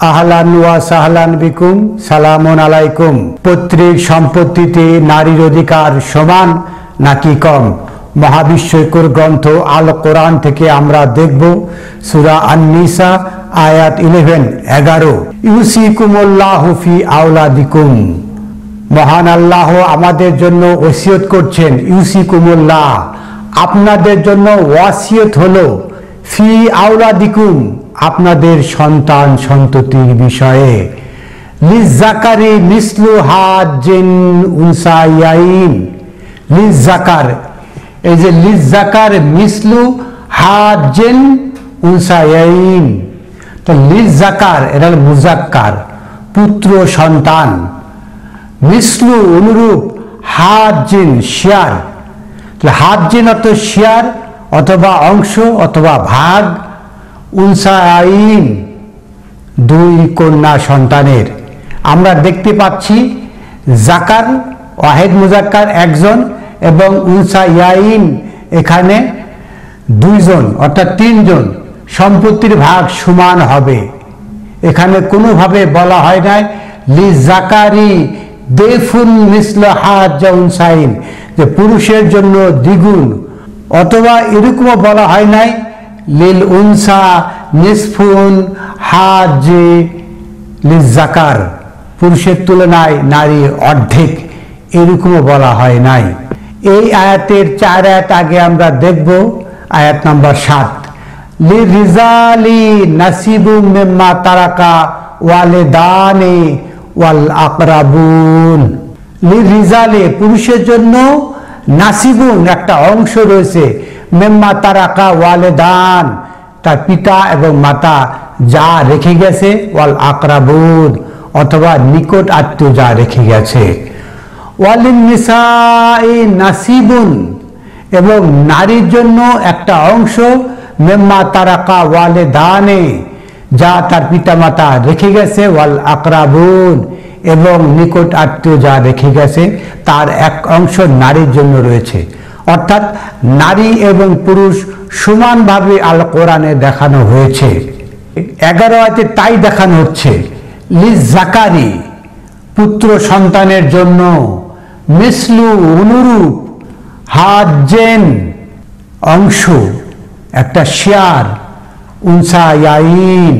আহলান ওয়া সাহলান বিকুম, সালামুন আলাইকুম। পৈতৃক সম্পত্তিতে নারীর অধিকার সমান নাকি কম? মহাবিশ্বকর গ্রন্থ আল কোরআন থেকে আমরা দেখব সূরা আন-নিসা আয়াত 11 ইউসিকুমুল্লাহু ফি আওলাদিকুম। মহান আল্লাহ আমাদের জন্য ওসিয়ত করছেন, ইউসিকুমুল্লাহ আপনাদের জন্য ওয়াসিয়ত হলো, ফি আওলাদিকুম আপনাদের সন্তান সন্ততির বিষয়ে, লিজ্জাকারি মিসলু হাজ্জিন উনসায়াইন। লিজ্জাকার, এই যে লিজ্জাকার মিসলু হাজ্জিন উনসায়াইন, তো লিজ্জাকার এটা মুজাক্কার পুত্র সন্তান, মিসলু অনুরূপ, হাজ্জিন শেয়ার, হাজ্জিন অর্থ শেয়ার অথবা অংশ অথবা ভাগ, উনসায়াইন দুই কন্যা সন্তানের। আমরা দেখতে পাচ্ছি জাকার ওয়াহেদ মুজাক্কার একজন এবং উনসায়াইন এখানে দুইজন অর্থাৎ তিনজন, সম্পত্তির ভাগ সমান হবে। এখানে কোনোভাবে বলা হয় নাই লিজাকারি দেফুন মিসল হাজ্জা উনসাইন, যে পুরুষের জন্য দ্বিগুণ, অথবা এরকমও বলা হয় নাই লিল উনসা নিসফুন হাজ্জি লিজাকার, পুরুষের তুলনায় নারী অর্ধেক, এরকমও বলা হয় নাই। এই আয়াতের 4 আয়াত আগে আমরা দেখব আয়াত নাম্বার 7, লিরিজালি নাসিবুম মিম্মা তারাকা ওয়ালিদানি ওয়াল আকরাবুন। লিরিজালে পুরুষের জন্য নাসিবুন একটা অংশ রয়েছে, মিম্মা তারাকা ওয়ালিদান তার পিতা এবং মাতা যা রেখে গেছে, ওয়াল আকরাবুন অথবা নিকট আত্মীয় যা রেখে গেছে, ওয়ালিন নিসাই নাসিবুন এবং নারীর জন্য একটা অংশ, মিম্মা তারাকা ওয়ালিদানে যা তার পিতামাতা রেখে গেছে, ওয়াল আকরাবুন এবং নিকট আত্মীয় যা রেখে গেছে, তার এক অংশ নারীর জন্য রয়েছে। অর্থাৎ নারী এবং পুরুষ সমানভাবে আল কোরআনে দেখানো হয়েছে। 11 আয়াতে তাই দেখানো হচ্ছে, লিজাকারি পুত্র সন্তানের জন্য, মিসলু অনুরূপ, হাজ্জেন অংশ একটা শেয়ার, উনসায়াইন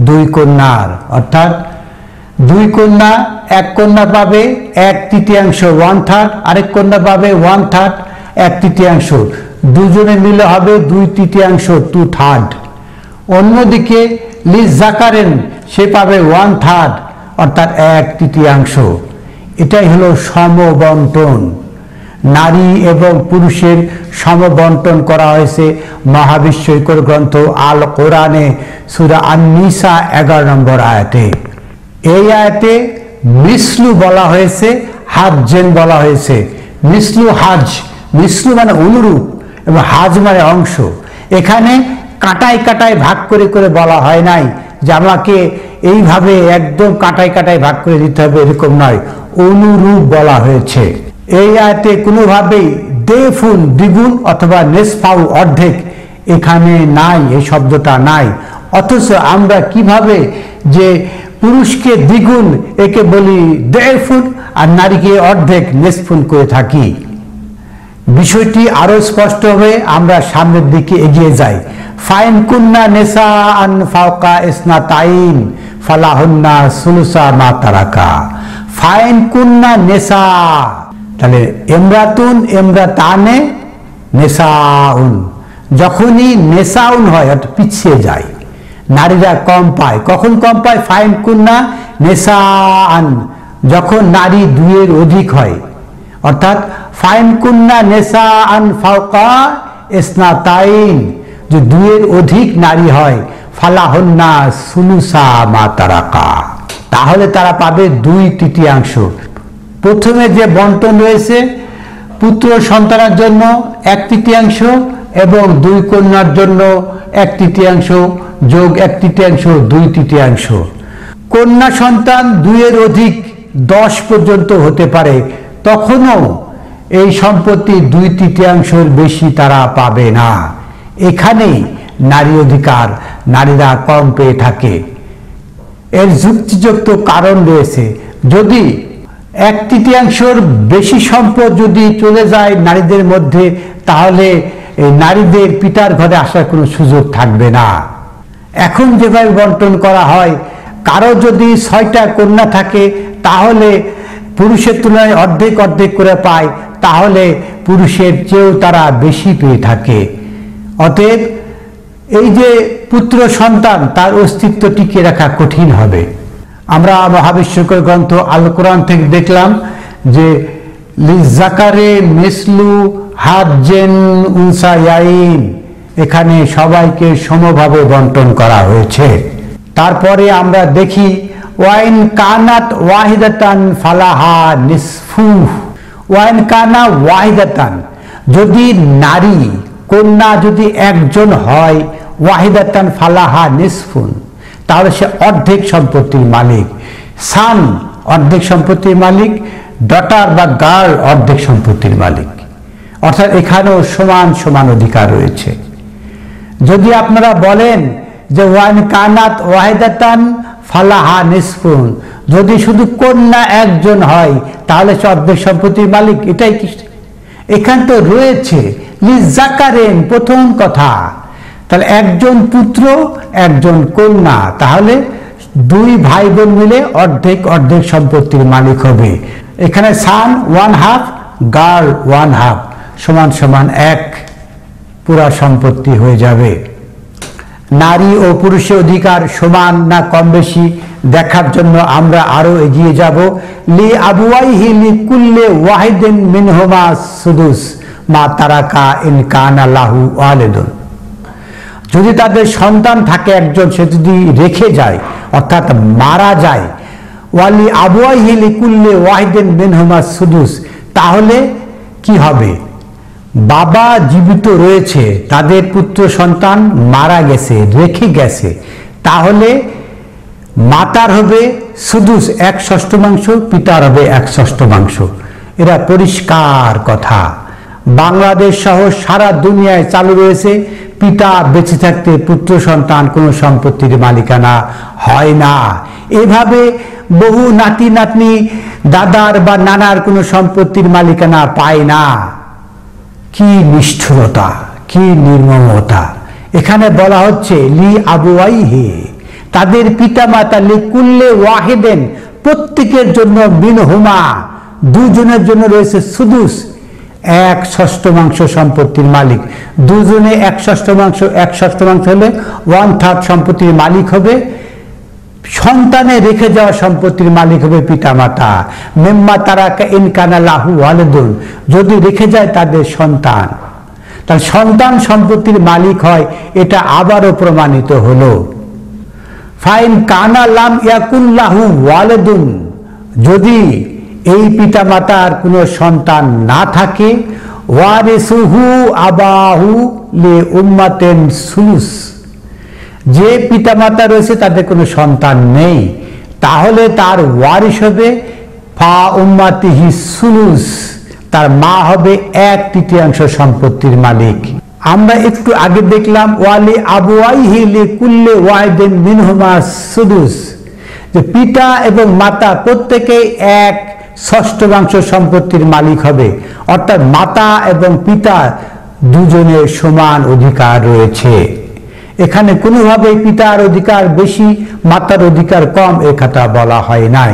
দুই কন্যার, অর্থাৎ দুই কন্যা, এক কন্যা পাবে 1/3, 1/3, আরেক কন্যা পাবে 1/3, 1/3, দুজনে মিলে হবে 2/3, 2/3। অন্যদিকে লিজাকারেন সে পাবে 1/3 অর্থাৎ 1/3। এটাই হলো সমবন্টন, নারী এবং পুরুষের সমবন্টন করা হয়েছে মহাবিশ্বকর গ্রন্থ আল কোরআনে সূরা আন-নিসা 11 নম্বর আয়াতে। এই আয়াতে মিসলু বলা হয়েছে, হাজ্জেন বলা হয়েছে। মিসলু হাজ, মিসলু মানে অনুরূপ এবং হাজ মানে অংশ। এখানে কাটায় কাটায় ভাগ করে করে বলা হয় নাই যে আমাকে এইভাবে একদম কাটায় কাটায় ভাগ করে দিতে হবে, এরকম নয়, অনুরূপ বলা হয়েছে। এই আয়াতে কোনোভাবেই দেফুন দ্বিগুণ অথবা নেসফাউ অর্ধেক এখানে নাই, এই শব্দটা নাই। অথচ আমরা কিভাবে যে পুরুষকে দ্বিগুণ একে বলি দেফুন আর নারীকে অর্ধেক নেসফুন করে থাকি। বিষয়টি আরো স্পষ্ট হয়ে আমরা সামনের দিকে এগিয়ে যাই। ফাইন কুন্না নেসা আন ফাওকা ইসনাতাইন ফালাহুন্না সুলুসা মা তারাকা। ফাইন কুন্না নেসা, তাহলে এমরাতুন এমরাতানে নেসাউন, যখনই নেসাউন হয় অর্থাৎ পিছিয়ে যায়, নারীরা কম পায়। কখন কম পায়? ফাইন কুন্না নেসাআন, যখন নারী দুইয়ের অধিক হয়, অর্থাৎ ফাইন কুন্না নেসাআন ফাওকা ইসনাতাইন, যে দুইয়ের অধিক নারী হয়, ফালাহুন্না সুলুসা মা তারাকা, তাহলে তারা পাবে 2/3। প্রথমে যে বন্টন রয়েছে, পুত্র সন্তানের জন্য 1/3 এবং দুই কন্যার জন্য 1/3 যোগ 1/3 2/3। কন্যা সন্তান 2-এর অধিক 10 পর্যন্ত হতে পারে, তখনও এই সম্পত্তি 2/3 বেশি তারা পাবে না। এখানেই নারী অধিকার, নারীরা কম পেয়ে থাকে। এর যুক্তিযুক্ত কারণ রয়েছে। যদি 1/3 বেশি সম্পদ যদি চলে যায় নারীদের মধ্যে, তাহলে নারীদের পিতার ঘরে আসার কোনো সুযোগ থাকবে না। এখন যেভাবে বন্টন করা হয়, কারো যদি 6টা কন্যা থাকে তাহলে পুরুষের তুলনায় অর্ধেক অর্ধেক করে পায়, তাহলে পুরুষের চেয়েও তারা বেশি পেয়ে থাকে। অতএব এই যে পুত্র সন্তান, তার অস্তিত্ব টিকিয়ে রাখা কঠিন হবে। আমরা মহাবিশ্বকর গ্রন্থ আল কোরআন থেকে দেখলাম যে লিজাকারে মিসলু হাজ্জেন উনসায়াইন, এখানে সবাইকে সমভাবে বন্টন করা হয়েছে। তারপরে আমরা দেখি ওয়াইন কানাত ওয়াহিদাতান ফালাহা নিসফু, ওয়াইন কানা ওয়াহিদাতান, যদি নারী কন্যা যদি একজন হয়, ওয়াহিদাতান ফালাহা নিসফুন, তাহলে সে অর্ধেক সম্পত্তির মালিক। সান অর্ধেক সম্পত্তির মালিক, ডটার বা গার্ল অর্ধেক সম্পত্তির মালিক। অর্থাৎ এখানেও সমান সমান অধিকার রয়েছে। যদি আপনারা বলেন যে ওয়ান কানাত ওয়াহিদাতান ফালাহা নিসফুন, যদি শুধু কন্যা একজন হয় তাহলে সে অর্ধেক সম্পত্তির মালিক, এটাই কি? এখান তো রয়েছে লিজাকারেন, প্রথম কথা, তাহলে একজন পুত্র একজন কন্যা, তাহলে 2 ভাই বোন মিলে অর্ধেক অর্ধেক সম্পত্তির মালিক হবে। এখানে সান 1/2, গার্ল 1/2, সমান সমান 1 পুরা সম্পত্তি হয়ে যাবে। নারী ও পুরুষের অধিকার সমান না কম বেশি দেখার জন্য আমরা আরো এগিয়ে যাব। লি আবুয়াইহি লিকুল্লি ওয়াহিদিন মিনহুমা সুদুস মা তারাকা ইন কানা লাহু ওয়ালিদুন, যদি তাদের সন্তান থাকে একজন, সে যদি রেখে যায় অর্থাৎ মারা যায়, ওয়ালি আবুয়াইহি লিকুল্লি ওয়াহিদিন মিনহুমা সুদুস, তাহলে কি হবে? বাবা জীবিত রয়েছে, তাদের পুত্র সন্তান মারা গেছে, রেখে গেছে, তাহলে মাতার হবে সুদুস 1/6, পিতার হবে 1/6। এরা পরিষ্কার কথা। বাংলাদেশ সহ সারা দুনিয়ায় চালু রয়েছে, পিতা বেঁচে থাকতে পুত্র সন্তান কোনো সম্পত্তির মালিকানা হয় না। এভাবে বহু নাতি নাতনি দাদার বা নানার কোনো সম্পত্তির মালিকানা পায় না। কি নিষ্ঠুরতা, কি নির্মমতা! এখানে বলা হচ্ছে লি আবুয়াইহি, তাদের পিতা মাতা, লিকুল্লি ওয়াহিদেন, প্রত্যেকের জন্য, মিনহুমা, দুজনের জন্য রয়েছে সুদুস 1/6 সম্পত্তির মালিক। দুজনে 1/6 হলে 1/3 সম্পত্তির মালিক হবে। সন্তানে রেখে যাওয়া সম্পত্তির মালিক হবে পিতা মাতা। মিম্মা তারাকা ইন কানা লাহু ওয়ালিদুন, যদি রেখে যায় তাদের সন্তান, তার সন্তান সম্পত্তির মালিক হয়। এটা আবারও প্রমাণিত হলো। ফাইন কানা লাম ইয়াকুন লাহু ওয়ালিদুন, যদি এই পিতা মাতার কোনো সন্তান না থাকে, ওয়ারিসুহু আবাহু লি উম্মাতিন সুলুস, যে পিতা মাতা রয়েছে তাদের কোনো সন্তান নেই, তাহলে তার ওয়ারিস হবে ফা উম্মাতিহি সুলুস, তার মা হবে 1/3 সম্পত্তির মালিক। আমরা একটু আগে দেখলাম ওয়ালি আবুয়াইহি লিকুল্লি ওয়াহিদিন মিনহুমা সুদুস, যে পিতা এবং মাতা প্রত্যেকেই 1/6 সম্পত্তির মালিক হবে। অর্থাৎ মাতা এবং পিতা দুজনের সমান অধিকার রয়েছে। এখানে কোনোভাবেই পিতার অধিকার বেশি, মাতার অধিকার কম, এ কথা বলা হয় নাই।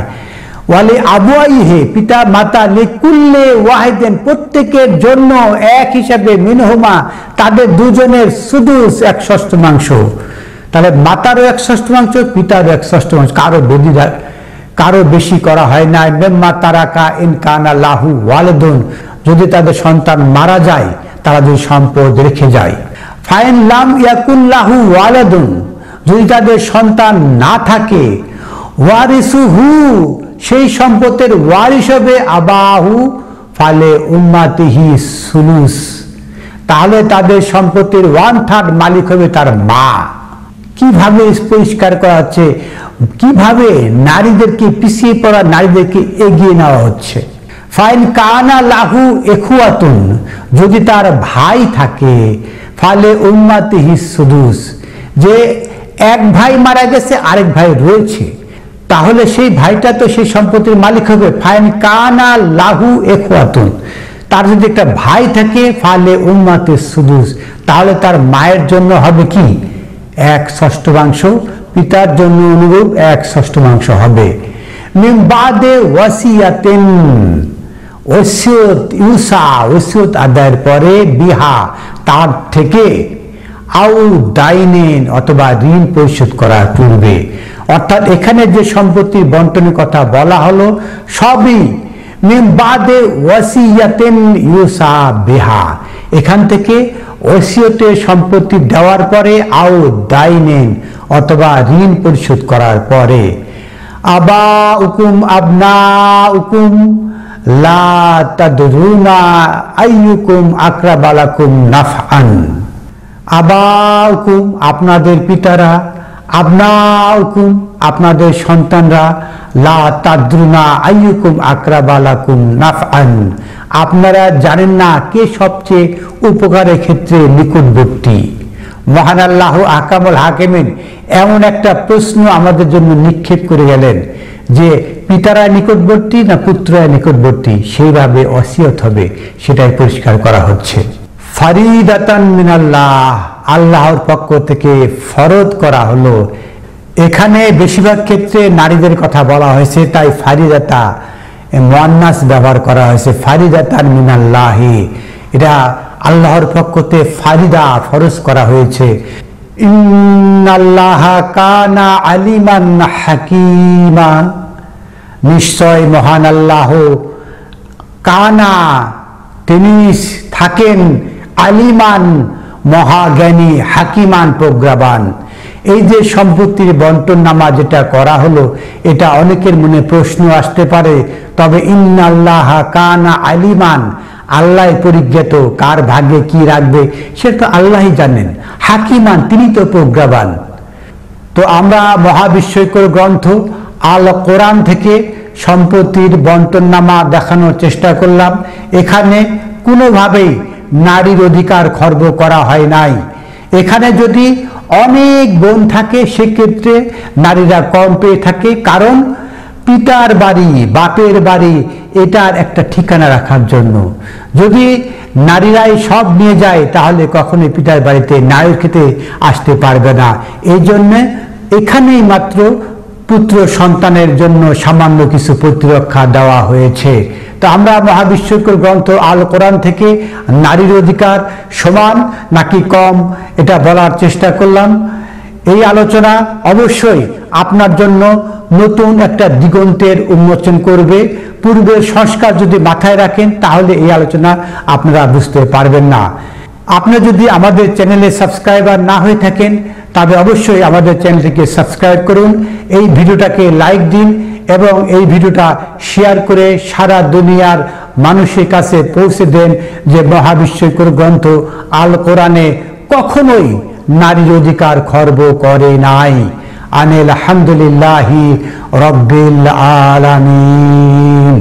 ওয়ালি আবুয়াইহি, পিতা মাতা, লিকুল্লি ওয়াহিদিন, প্রত্যেকের জন্য এক হিসাবে, মিনহুমা, তাদের দুজনের সুদুস 1/6, তাহলে মাতারও 1/6, পিতারও 1/6, কারো বেশি করা হয় না। মিম্মা তারাকা ইন কানা লাহু ওয়ালিদুন, যদি তাদের সন্তান মারা যায়, তারা যদি সম্পদ রেখে যায়। ফাইন লাম ইয়াকুন লাহু ওয়ালিদুন, যদি তাদের সন্তান না থাকে, ওয়ারিসুহু, সেই সম্পদের ওয়ারিস হবে আবাহু ফালে উম্মাতিহি সুলুস, তাহলে তাদের সম্পত্তির 1/3 মালিক হবে তার মা। কিভাবে পরিষ্কার করা হচ্ছে, কিভাবে নারীদেরকে, পিছিয়ে পড়া নারীদেরকে এগিয়ে নেওয়া হচ্ছে। ফাইন কানা লাহু এখুয়াতুন, যদি তার ভাই থাকে, ফালে উম্মাতিহি সুদুস, যে এক ভাই মারা গেছে, আরেক ভাই রয়েছে, তাহলে সেই ভাইটা তো সেই সম্পত্তির মালিক হবে। ফাইন কানা লাহু ইখওয়াতুন, তার যদি একটা ভাই থাকে ফালে উম্মাতে সুদুস, তাহলে তার মায়ের জন্য হবে কি 1/6, পিতার জন্য অনুরূপ 1/6 হবে। মিন বাদে ওয়াসিয়াতিন, ওসিয়ত ইউসা, ওসিয়ত আদায়ের পরে, বিহা তার থেকে, আউ দাইনেন অথবা ঋণ পরিশোধ করার পূর্বে। অর্থাৎ এখানে যে সম্পত্তির বন্টনের কথা বলা হলো সবই মিন বাদে ওয়াসিয়াতিন ইউসা বিহা, এখান থেকে ওসিয়তে সম্পত্তি দেওয়ার পরে, আউ দাইনেন অথবা ঋণ পরিশোধ করার পরে। আবা উকুম আবনা উকুম লা তাদরুনা আইয়ুকুম আকরাবালাকুম নাফআন। আবাউকুম আপনাদের পিতারা, আবনাউকুম আপনাদের সন্তানরা, লা তাদরুনা আইয়ুকুম আকরাবালাকুম নাফআন আপনারা জানেন না কে সবচেয়ে উপকারের ক্ষেত্রে নিকটবর্তী। মহান আল্লাহ আহকামুল হাকিমিন এমন একটা প্রশ্ন আমাদের জন্য নিক্ষেপ করে গেলেন যে পিতারা নিকটবর্তী না পুত্ররা নিকটবর্তী, সেইভাবে ওসিয়ত হবে, সেটাই পরিষ্কার করা হচ্ছে। ফারিদাতান মিনাল্লাহ, আল্লাহর পক্ষ থেকে ফরজ করা হলো। এখানে বেশিরভাগ ক্ষেত্রে নারীদের কথা বলা হয়েছে, তাই ফারিদাতা মুয়ান্নাস ব্যবহার করা হয়েছে। ফারিদাতান মিনাল্লাহি, এটা আল্লাহর পক্ষ থেকে ফারিদা ফরজ করা হয়েছে। ইন্নাল্লাহা কানা আলিমান হাকিমা, নিশ্চয় মহান আল্লাহ কানা তিনি থাকেন, আলিমান মহাজ্ঞানী, হাকিমান প্রজ্ঞাবান। এই যে সম্পত্তির বন্টননামা যেটা করা হলো, এটা অনেকের মনে প্রশ্ন আসতে পারে, তবে ইন্নাল্লাহা কানা আলিমান, আল্লাহ পরিজ্ঞাত, কার ভাগ্যে কি রাখবে সেটা তো আল্লাহই জানেন। হাকিমান, তিনি তো প্রজ্ঞাবান। তো আমরা মহাবিস্ময়কর গ্রন্থ আল কোরআন থেকে সম্পত্তির বন্টননামা দেখানোর চেষ্টা করলাম। এখানে কোনোভাবেই নারীর অধিকার খর্ব করা হয় নাই। এখানে যদি অনেক বোন থাকে সেক্ষেত্রে নারীরা কম পেয়ে থাকে, কারণ পিতার বাড়ি, বাপের বাড়ি, এটার একটা ঠিকানা রাখার জন্য। যদি নারীরাই সব নিয়ে যায় তাহলে কখনোই পিতার বাড়িতে নারীর খেতে আসতে পারবে না। এই জন্য এখানেই মাত্র পুত্র সন্তানের জন্য সামান্য কিছু প্রতিরক্ষা দেওয়া হয়েছে। তো আমরা মহাবিস্ময়কর গ্রন্থ আল কোরআন থেকে নারীর অধিকার সমান নাকি কম এটা বলার চেষ্টা করলাম। এই আলোচনা অবশ্যই আপনার জন্য নতুন একটা দিগন্তের উন্মোচন করবে। পূর্বের সংস্কার যদি মাথায় রাখেন তাহলে এই আলোচনা আপনারা বুঝতে পারবেন না। আপনি যদি আমাদের চ্যানেলে সাবস্ক্রাইবার না হয়ে থাকেন তবে অবশ্যই আমাদের চ্যানেলটিকে সাবস্ক্রাইব করুন, এই ভিডিওটাকে লাইক দিন এবং এই ভিডিওটা শেয়ার করে সারা দুনিয়ার মানুষের কাছে পৌঁছে দেন যে মহাবিস্ময়কর গ্রন্থ আল কোরআনে কখনোই নারীর অধিকার খর্ব করে নাই। আলহামদুলিল্লাহি রাব্বিল আলামিন।